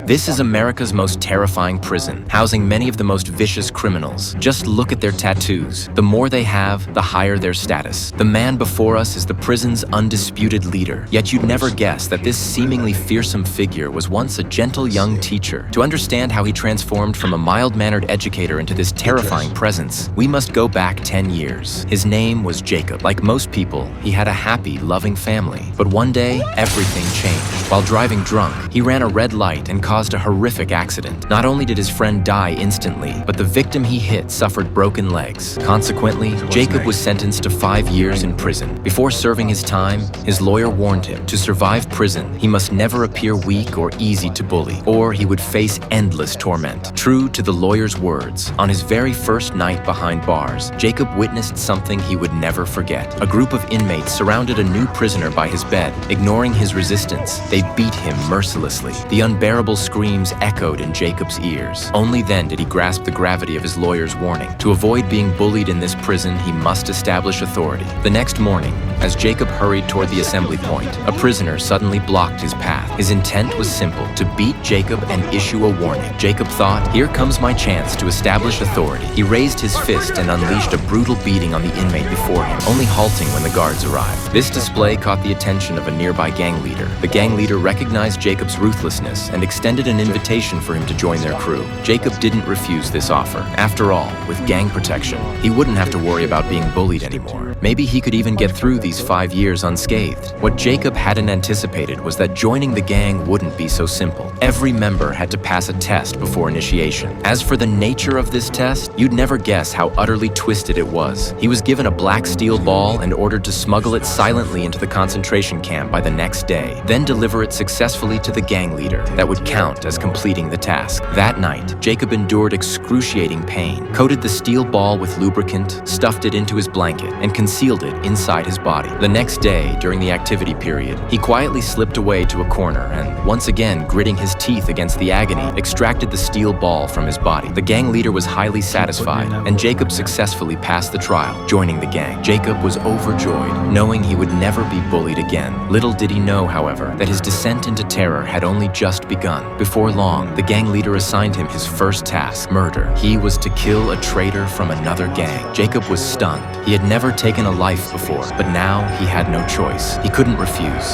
This is America's most terrifying prison, housing many of the most vicious criminals. Just look at their tattoos. The more they have, the higher their status. The man before us is the prison's undisputed leader. Yet you'd never guess that this seemingly fearsome figure was once a gentle young teacher. To understand how he transformed from a mild-mannered educator into this terrifying presence, we must go back 10 years. His name was Jacob. Like most people, he had a happy, loving family. But one day, everything changed. While driving drunk, he ran a red light and caused a horrific accident. Not only did his friend die instantly, but the victim he hit suffered broken legs. Consequently, Jacob was sentenced to 5 years in prison. Before serving his time, his lawyer warned him to survive prison, he must never appear weak or easy to bully, or he would face endless torment. True to the lawyer's words, on his very first night behind bars, Jacob witnessed something he would never forget. A group of inmates surrounded a new prisoner by his bed. Ignoring his resistance, they beat him mercilessly. The unbearable screams echoed in Jacob's ears. Only then did he grasp the gravity of his lawyer's warning. To avoid being bullied in this prison, he must establish authority. The next morning, as Jacob hurried toward the assembly point, a prisoner suddenly blocked his path. His intent was simple: to beat Jacob and issue a warning. Jacob thought, "Here comes my chance to establish authority." He raised his fist and unleashed a brutal beating on the inmate before him, only halting when the guards arrived. This display caught the attention of a nearby gang leader. The gang leader recognized Jacob's ruthlessness and extended an invitation for him to join their crew. Jacob didn't refuse this offer. After all, with gang protection, he wouldn't have to worry about being bullied anymore. Maybe he could even get through these 5 years unscathed. What Jacob hadn't anticipated was that joining the gang wouldn't be so simple. Every member had to pass a test before initiation. As for the nature of this test, you'd never guess how utterly twisted it was. He was given a black steel ball and ordered to smuggle it silently into the concentration camp by the next day, then deliver it successfully to the gang leader. That would count as completing the task. That night, Jacob endured excruciating pain, coated the steel ball with lubricant, stuffed it into his blanket, and concealed it inside his body. The next day, during the activity period, he quietly slipped away to a corner and, once again gritting his teeth against the agony, extracted the steel ball from his body. The gang leader was highly satisfied, and Jacob successfully passed the trial, joining the gang. Jacob was overjoyed, knowing he would never be bullied again. Little did he know, however, that his descent into terror had only just begun. Before long, the gang leader assigned him his first task: murder. He was to kill a traitor from another gang. Jacob was stunned. He had never taken a life before, but now he had no choice. He couldn't refuse.